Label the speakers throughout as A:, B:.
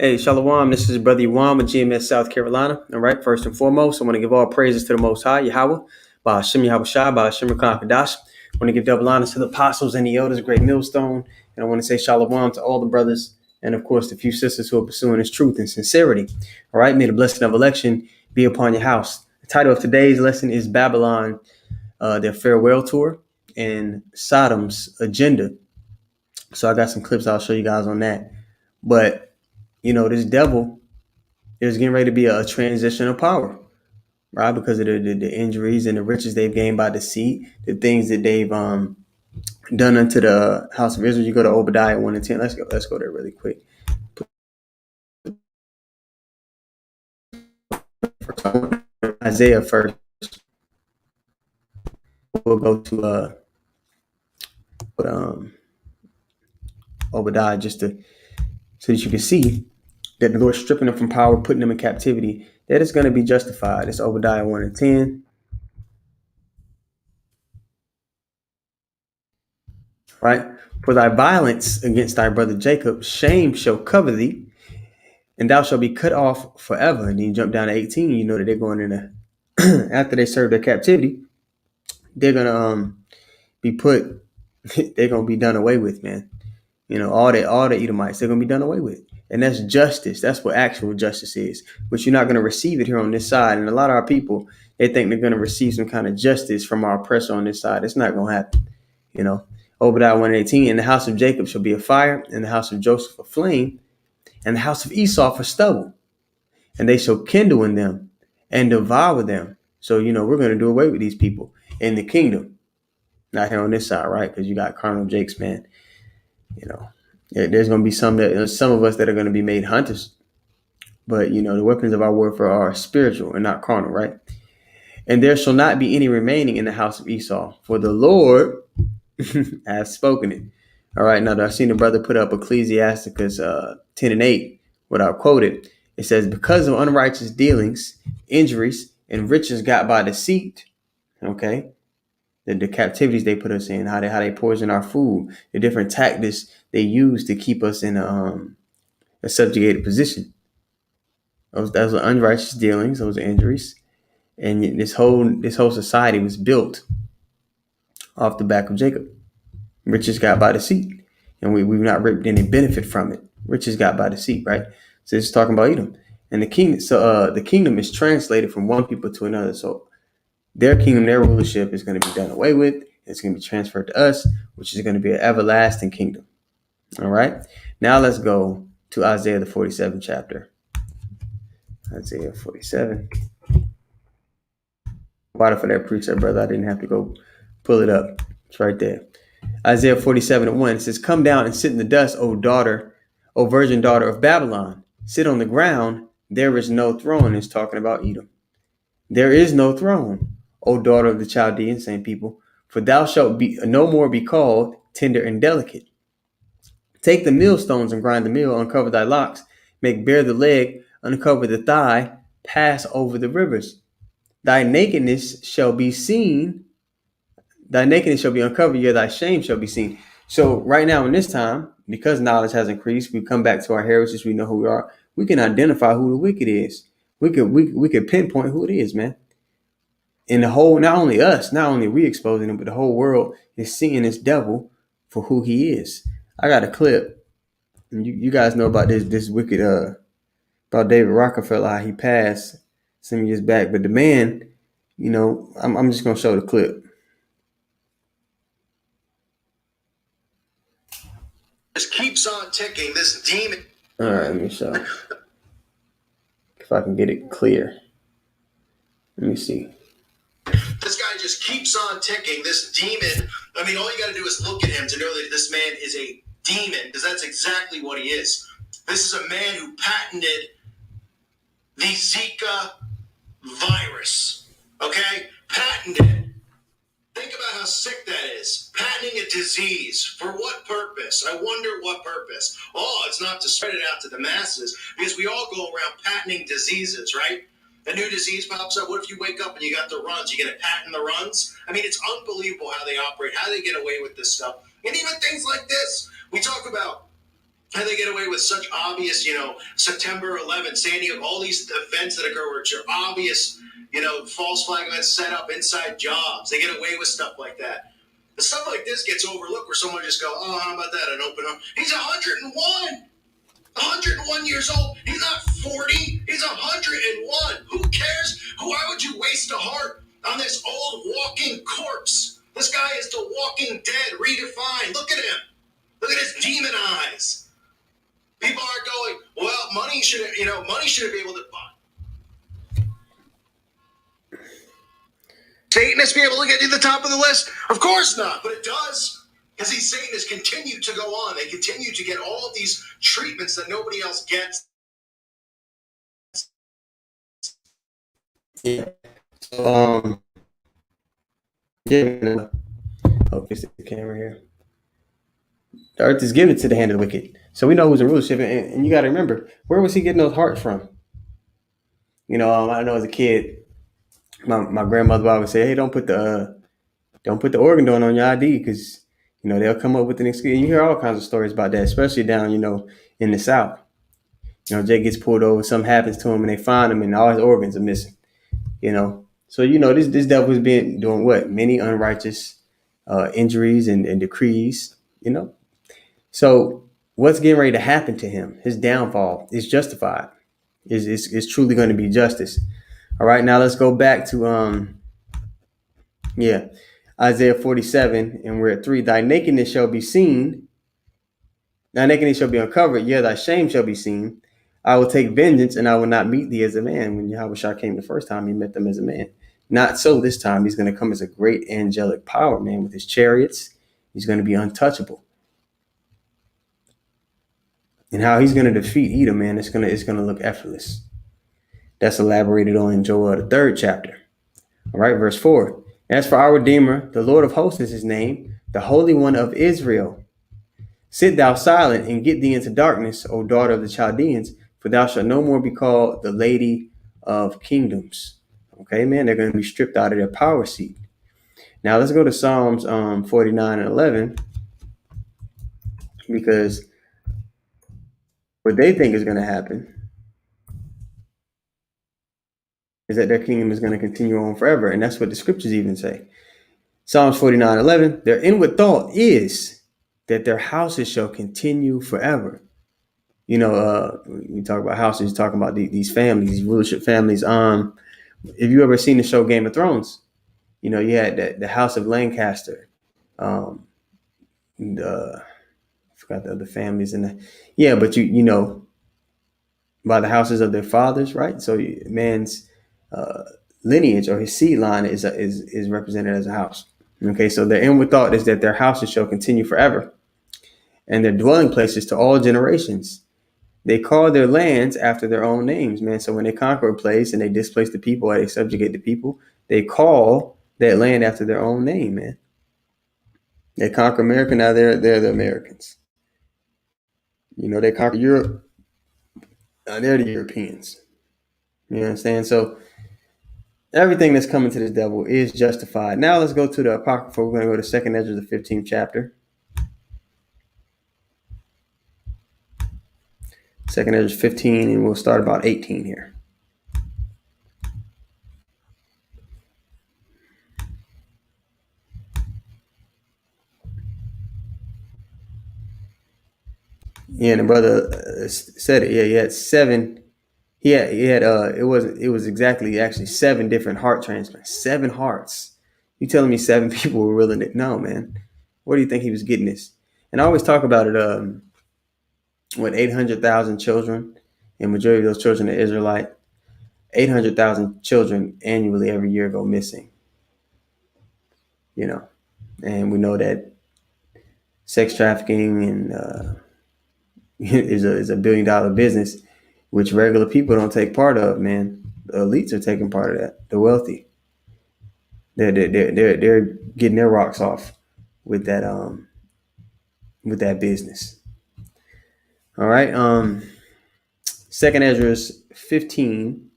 A: Hey, Shalom. This is Brother Yuan with GMS South Carolina. All right. First and foremost, I want to give all praises to the Most High, Yahweh, by Hashem Yahweh Shai, by Hashem Rakah Kadash. I want to give double honors to the apostles and the elders, great millstone. And I want to say Shalom to all the brothers and, of course, the few sisters who are pursuing this truth and sincerity. All right. May the blessing of election be upon your house. The title of today's lesson is Babylon, their farewell tour, and Sodom's agenda. So I got some clips I'll show you guys on that. But this devil is getting ready to be a transition of power, right? Because of the injuries and the riches they've gained by deceit, the things that they've done unto the house of Israel. You go to Obadiah 1 and 10. Let's go there really quick. Isaiah first. We'll go to Obadiah so that you can see that the Lord's stripping them from power, putting them in captivity, that is going to be justified. It's Obadiah 1 and 10. Right? For thy violence against thy brother Jacob, shame shall cover thee, and thou shalt be cut off forever. And then you jump down to 18, you know that they're going in after they serve their captivity, they're going to be put, they're going to be done away with, man. All the Edomites, they're going to be done away with. And that's justice. That's what actual justice is. But you're not going to receive it here on this side. And a lot of our people, they think they're going to receive some kind of justice from our oppressor on this side. It's not going to happen. Obadiah 1:18, and the house of Jacob shall be a fire, and the house of Joseph a flame, and the house of Esau for stubble. And they shall kindle in them and devour them. So, we're going to do away with these people in the kingdom. Not here on this side, right? Because you got carnal Jakes, man. There's going to be some of us that are going to be made hunters. But, the weapons of our warfare are spiritual and not carnal, right? And there shall not be any remaining in the house of Esau, for the Lord has spoken it. All right. Now, I've seen the brother put up Ecclesiasticus 10 and 8, what I quoted. It says, because of unrighteous dealings, injuries, and riches got by deceit, okay, the captivities they put us in, how they poison our food, the different tactics they use to keep us in a subjugated position. Those are unrighteous dealings, those are injuries. And this whole society was built off the back of Jacob. Riches got by deceit. And we've not reaped any benefit from it. Riches got by deceit, right? So it's talking about Edom. And the king. So the kingdom is translated from one people to another. So their kingdom, their rulership is going to be done away with. It's going to be transferred to us, which is going to be an everlasting kingdom. All right. Now let's go to Isaiah the 47th chapter. Isaiah 47. Water for that precept, brother. I didn't have to go pull it up. It's right there. Isaiah 47 and 1. It says, come down and sit in the dust, O virgin daughter of Babylon. Sit on the ground. There is no throne. It's talking about Edom. There is no throne, O daughter of the Chaldeans, same people, for thou shalt be no more be called tender and delicate. Take the millstones and grind the mill, uncover thy locks, make bare the leg, uncover the thigh, pass over the rivers. Thy nakedness shall be seen. Thy nakedness shall be uncovered, yea, thy shame shall be seen. So right now in this time, because knowledge has increased, we come back to our heritage, we know who we are, we can identify who the wicked is. We could pinpoint who it is, man. And the whole, not only we exposing him, but the whole world is seeing this devil for who he is. I got a clip. And you guys know about this wicked about David Rockefeller, how he passed some years back. But the man, I'm just gonna show the clip.
B: Just keeps on ticking, this demon.
A: All right, let me show. If I can get it clear. Let me see.
B: This guy just keeps on ticking, this demon. I mean, all you got to do is look at him to know that this man is a demon, because that's exactly what he is. This is a man who patented the Zika virus, okay? Patented. Think about how sick that is. Patenting a disease. For what purpose? I wonder what purpose. Oh, it's not to spread it out to the masses, because we all go around patenting diseases, right? A new disease pops up. What if you wake up and you got the runs? You get to patent the runs? I mean, it's unbelievable how they operate, how they get away with this stuff. And even things like this. We talk about And they get away with such obvious, September 11th, San Diego, all these events that occur which are obvious, false flag events set up inside jobs. They get away with stuff like that. The stuff like this gets overlooked where someone just go, oh, how about that? An open arm. He's 101. 101 years old. He's not 40. He's 101. Who cares? Why would you waste a heart on this old walking corpse? This guy is the walking dead, redefined. Look at him. Look at his demon eyes. People are going, well, money shouldn't be able to buy. Satanists be able to get to the top of the list? Of course not, but it does. Because these Satanists continue to go on. They continue to get all of these treatments that nobody else gets.
A: Yeah. So, yeah. Oh, fix the camera here. The earth is given to the hand of the wicked. So we know who's in rulership, and you got to remember, where was he getting those hearts from? I know as a kid, my grandmother would always say, "Hey, don't put the organ door on your ID because they'll come up with an excuse." And you hear all kinds of stories about that, especially down in the South. Jay gets pulled over, something happens to him, and they find him, and all his organs are missing. So this devil has been doing what? Many unrighteous injuries and decrees. So what's getting ready to happen to him? His downfall is justified. Is truly going to be justice. All right, now let's go back to Isaiah 47, and we're at 3. Thy nakedness shall be seen, thy nakedness shall be uncovered, yeah, thy shame shall be seen. I will take vengeance, and I will not meet thee as a man. When Yahweh came the first time, he met them as a man. Not so this time. He's going to come as a great angelic power, man, with his chariots. He's going to be untouchable. And how he's going to defeat Edom, man, it's going to look effortless. That's elaborated on in Joel, the 3rd chapter. All right, verse 4. As for our Redeemer, the Lord of hosts is his name, the Holy One of Israel. Sit thou silent and get thee into darkness, O daughter of the Chaldeans, for thou shalt no more be called the Lady of Kingdoms. Okay, man, they're going to be stripped out of their power seat. Now let's go to Psalms 49 and 11, because what they think is going to happen is that their kingdom is going to continue on forever, and that's what the scriptures even say. Psalms 49:11, their inward thought is that their houses shall continue forever. You talk about houses, you're talking about these families, these rulership families. If you ever seen the show Game of Thrones, you had the House of Lancaster. I forgot the other families but by the houses of their fathers, right? So man's lineage or his seed line is represented as a house. Okay, so their inward thought is that their houses shall continue forever, and their dwelling places to all generations. They call their lands after their own names, man. So when they conquer a place and they displace the people or they subjugate the people, they call that land after their own name, man. They conquer America, now they're the Americans. They conquer Europe, now they're the Europeans. You understand? So everything that's coming to this devil is justified. Now let's go to the Apocrypha. We're going to go to 2nd Ezra, the 15th chapter. 2nd Ezra 15, and we'll start about 18 here. Yeah, and the brother said it. Yeah, he had 7. He had it was exactly actually 7 different heart transplants. 7 hearts. You telling me 7 people were willing to? No, man. Where do you think he was getting this? And I always talk about it. 800,000 children, and majority of those children are Israelite. 800,000 children annually every year go missing. And we know that sex trafficking and is a $1 billion business, which regular people don't take part of. Man, the elites are taking part of that. The wealthy, they're getting their rocks off with that business. All right. 2nd Ezra 15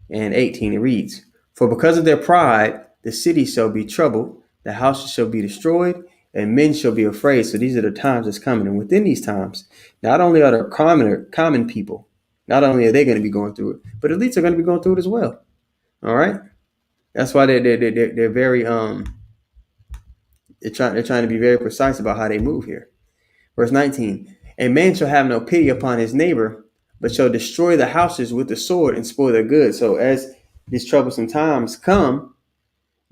A: and 18. It reads, "For because of their pride, the city shall be troubled, the houses shall be destroyed, and men shall be afraid. So these are the times that's coming. And within these times, not only are there common people, not only are they going to be going through it, but elites are going to be going through it as well. All right. That's why they're very they're trying to be very precise about how they move here. Verse 19. A man shall have no pity upon his neighbor, but shall destroy the houses with the sword and spoil their goods. So as these troublesome times come,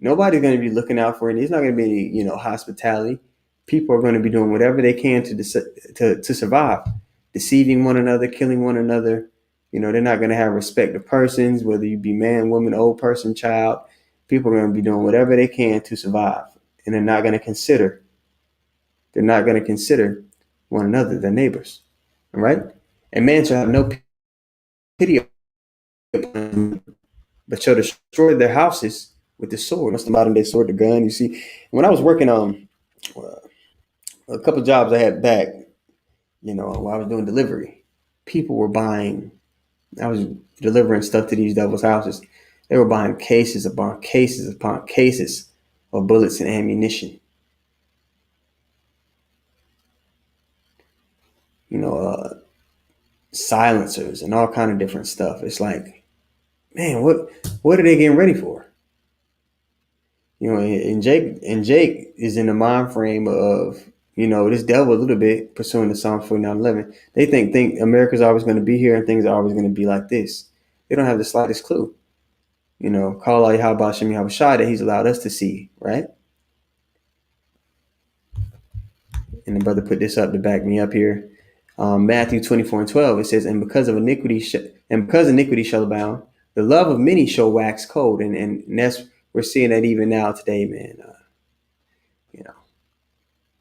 A: nobody's going to be looking out for it. There's not going to be any, hospitality. People are going to be doing whatever they can to survive, deceiving one another, killing one another. They're not going to have respect of persons, whether you be man, woman, old person, child. People are going to be doing whatever they can to survive, and they're not going to consider. They're not going to consider one another, their neighbors. All right. And man shall have no pity upon them, but shall destroy their houses with the sword. That's the modern day sword, the gun. You see, when I was working on a couple of jobs I had back, while I was doing delivery, people were buying. I was delivering stuff to these devil's houses. They were buying cases upon cases upon cases of bullets and ammunition. Silencers and all kind of different stuff. It's like, man, what are they getting ready for? And Jake is in the mind frame of, this devil a little bit, pursuing the Psalm 49:11. They think America's always going to be here and things are always going to be like this. They don't have the slightest clue. Call out Yahweh Shem Yahweh Shai that he's allowed us to see, right? And the brother put this up to back me up here. Matthew 24:12, it says, and because iniquity shall abound, the love of many shall wax cold. And that's, we're seeing that even now today, man.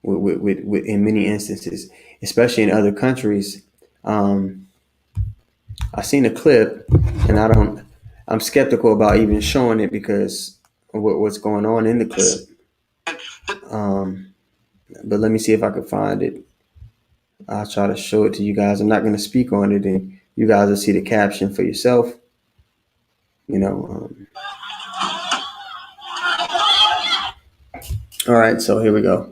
A: With in many instances, especially in other countries. I seen a clip, and I'm skeptical about even showing it because of what's going on in the clip. But let me see if I can find it. I'll try to show it to you guys. I'm not going to speak on it, and you guys will see the caption for yourself. All right, so here we go.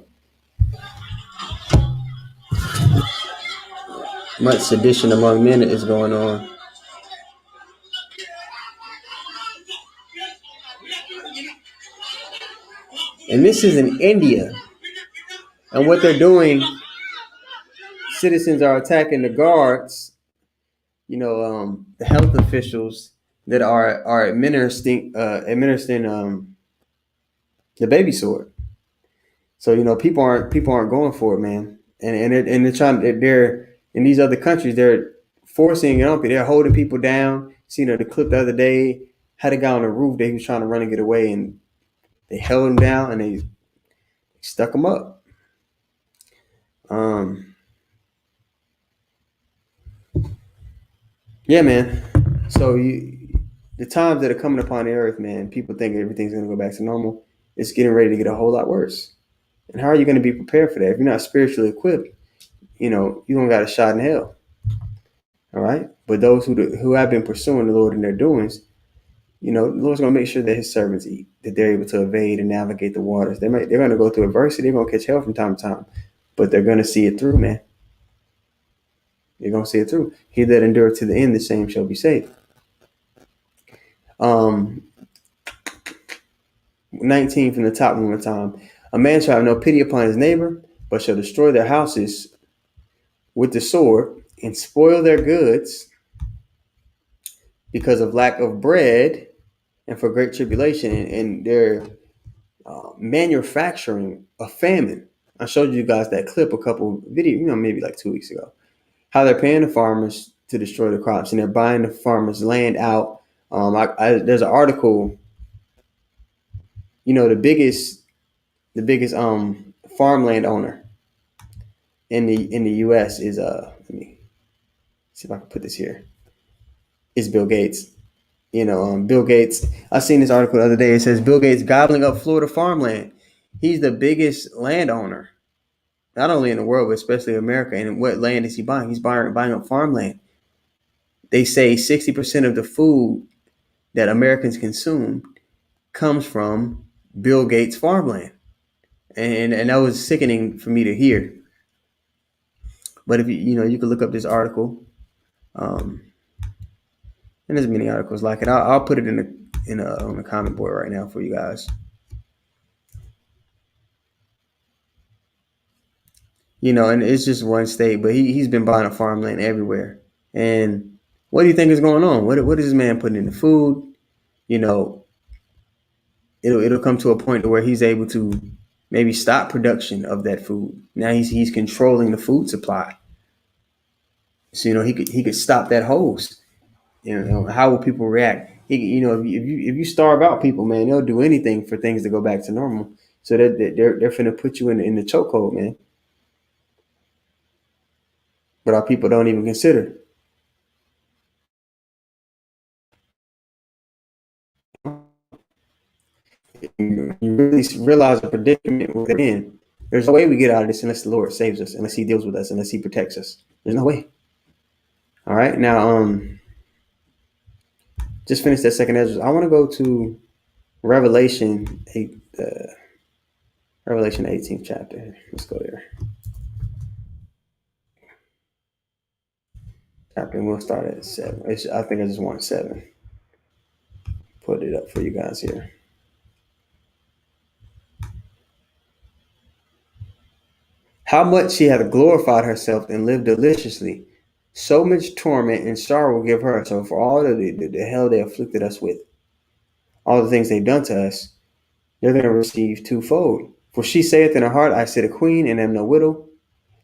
A: Much sedition among men is going on. And this is in India. And what they're doing, citizens are attacking the guards, the health officials that are administering the baby sword. So people aren't going for it, man. And they're in these other countries, they're forcing it on people. They're holding people down. See, the clip the other day had a guy on the roof that he was trying to run and get away, and they held him down and they stuck him up. Yeah, man. So the times that are coming upon the earth, man, people think everything's going to go back to normal. It's getting ready to get a whole lot worse. And how are you going to be prepared for that? If you're not spiritually equipped, you don't got a shot in hell. All right. But those who have been pursuing the Lord in their doings, the Lord's going to make sure that his servants eat, that they're able to evade and navigate the waters. They're going to go through adversity. They're going to catch hell from time to time, but they're going to see it through, man. They're going to see it through. He that endureth to the end, the same shall be saved. 19 from the top one more time. A man shall have no pity upon his neighbor, but shall destroy their houses with the sword and spoil their goods because of lack of bread and for great tribulation. And they're manufacturing a famine. I showed you guys that clip a couple videos, maybe like 2 weeks ago, how they're paying the farmers to destroy the crops and they're buying the farmers' land out. There's an article, the biggest farmland owner in the U.S. is let me see if I can put this here. Is Bill Gates. Bill Gates. I seen this article the other day. It says Bill Gates gobbling up Florida farmland. He's the biggest landowner, not only in the world but especially America. And what land is he buying? He's buying up farmland. They say 60% of the food that Americans consume comes from Bill Gates farmland. and that was sickening for me to hear. But if you can look up this article, um, and there's many articles like it. I'll put it in a on the comment board right now for you guys. And it's just one state, but he's been buying a farmland everywhere. And what do you think is going on? What is this man putting in the food? You know, it'll come to a point where he's able to maybe stop production of that food. Now he's controlling the food supply. So he could stop that hose. How will people react? If you starve out people, man, they'll do anything for things to go back to normal. So they're finna put you in the chokehold, man. But our people don't even consider. You really realize the predicament we're in. There's no way we get out of this unless the Lord saves us, unless He deals with us, unless He protects us. There's no way. All right, now just finish that second Ezra. I want to go to Revelation 8, Revelation 18th chapter. Let's go there. Chapter, and we'll start at 7. I think I just want 7. Put it up for you guys here. How much she hath glorified herself and lived deliciously. So much torment and sorrow will give her. So for all the hell they afflicted us with, all the things they've done to us, they're going to receive twofold. For she saith in her heart, I sit a queen and am no widow,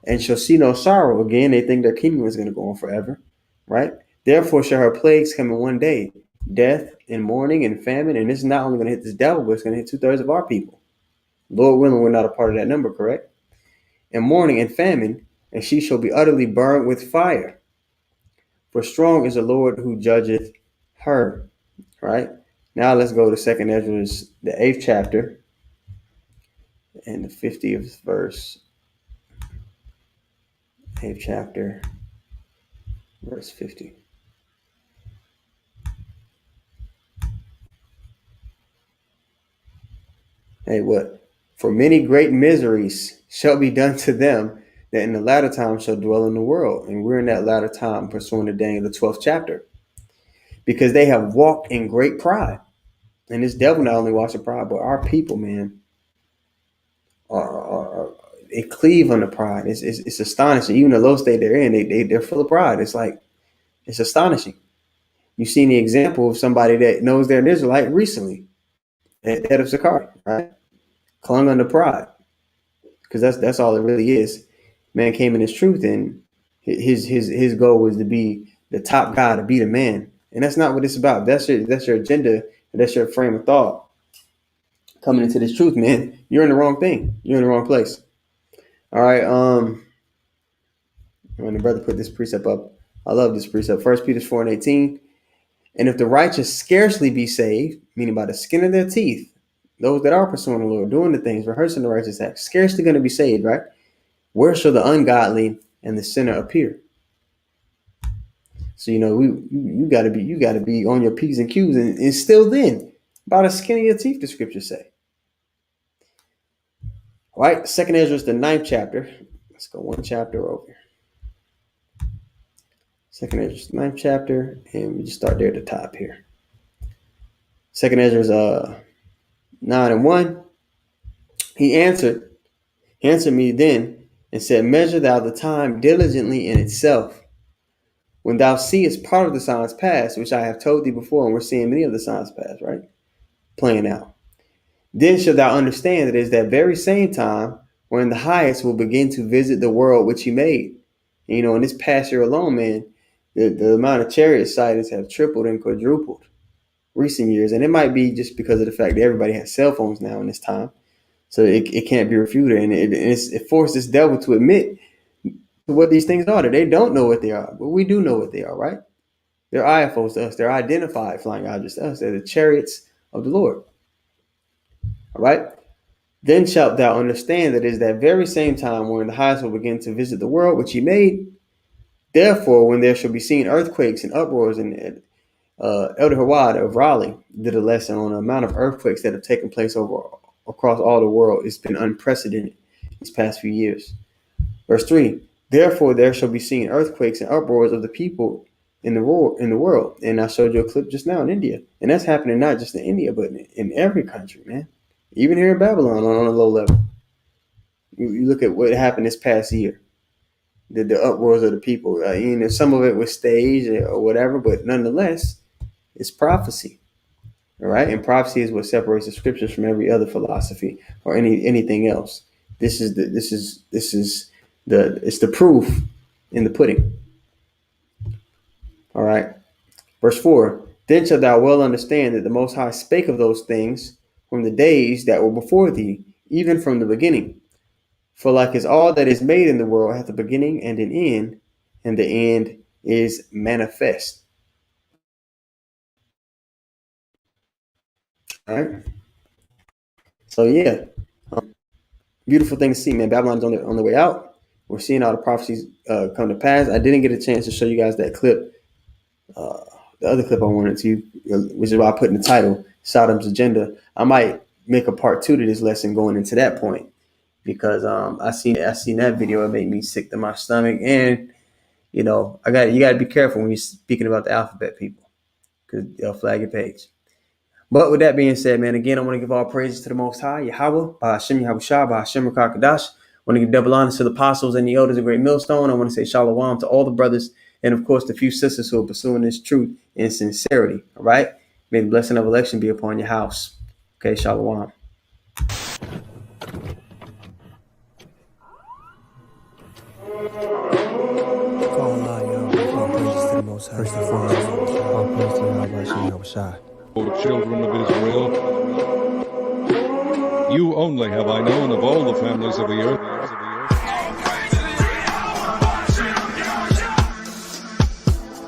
A: and shall see no sorrow. Again, they think their kingdom is going to go on forever, right? Therefore shall her plagues come in one day, death and mourning and famine. And this is not only going to hit this devil, but it's going to hit 2/3 of our people. Lord willing, we're not a part of that number, correct? And mourning and famine, and she shall be utterly burned with fire. For strong is the Lord who judgeth her, right? Now let's go to 2nd Ezra, the 8th chapter, and the 50th verse. 8th chapter, verse 50. Hey, what? For many great miseries shall be done to them that in the latter time shall dwell in the world. And we're in that latter time, pursuing to Daniel, the 12th chapter. Because they have walked in great pride. And this devil not only walks in pride, but our people, man, they cleave on the pride. It's astonishing. Even the low state they're in, they're full of pride. It's astonishing. You've seen the example of somebody that knows they're an Israelite recently, head of Sakari, right? Clung under pride, because that's all it really is. Man came in his truth, and his goal was to be the top guy, to be the man, and that's not what it's about. That's your agenda, that's your frame of thought. Coming into this truth, man, you're in the wrong thing. You're in the wrong place. All right. When the brother put this precept up, I love this precept. 1 Peter 4:18. And if the righteous scarcely be saved, meaning by the skin of their teeth, those that are pursuing the Lord, doing the things, rehearsing the righteous act, scarcely going to be saved, right? Where shall the ungodly and the sinner appear? So you got to be on your P's and Q's, and still then, by the skin of your teeth, the scriptures say. All right, 2nd Ezra is the 9th chapter. Let's go one chapter over. 2nd Ezra is the 9th chapter, and we just start there at the top here. 2nd Ezra is 9:1. He answered me then and said, measure thou the time diligently in itself. When thou seest part of the signs pass, which I have told thee before, and we're seeing many of the signs pass, right? Playing out. Then shalt thou understand that it is that very same time when the highest will begin to visit the world which he made. And, in this past year alone, man, the amount of chariot sightings have tripled and quadrupled recent years. And it might be just because of the fact that everybody has cell phones now in this time. So it can't be refuted. And it forced this devil to admit what these things are. That they don't know what they are, but we do know what they are, right? They're IFOs to us. They're identified flying objects to us. They're the chariots of the Lord. All right? Then shalt thou understand that it is that very same time when the highest will begin to visit the world which he made. Therefore, when there shall be seen earthquakes and uproars, and Elder Hawad of Raleigh did a lesson on the amount of earthquakes that have taken place over across all the world. It's been unprecedented these past few years. Verse 3, therefore there shall be seen earthquakes and uproars of the people in the world. And I showed you a clip just now in India. And that's happening not just in India, but in every country, man. Even here in Babylon on a low level. You look at what happened this past year. The uproars of the people. Some of it was staged or whatever, but nonetheless, it's prophecy. All right, and prophecy is what separates the scriptures from every other philosophy or anything else. It's the proof in the pudding. All right, verse 4. Then shalt thou well understand that the Most High spake of those things from the days that were before thee, even from the beginning. For like as all that is made in the world hath a beginning and an end, and the end is manifest. All right. So yeah, beautiful thing to see, man. Babylon's on the way out. We're seeing all the prophecies come to pass. I didn't get a chance to show you guys that clip, the other clip I wanted to, which is why I put in the title, Sodom's Agenda. I might make a part 2 to this lesson going into that point, because I seen that video. It made me sick to my stomach, and you got to be careful when you're speaking about the alphabet people, because they'll flag your page. But with that being said, man, again, I want to give all praises to the Most High, Yahweh, Ba'ashem Yahushua, Ba'ashem Rakakadash. I want to give double honor to the apostles and the elders of Great Millstone. I want to say shalom to all the brothers and, of course, the few sisters who are pursuing this truth in sincerity. All right? May the blessing of election be upon your house. Okay, shalom.
C: First and foremost, all praise to Yahweh,
D: O children of Israel, you only have I known of all the families of the earth.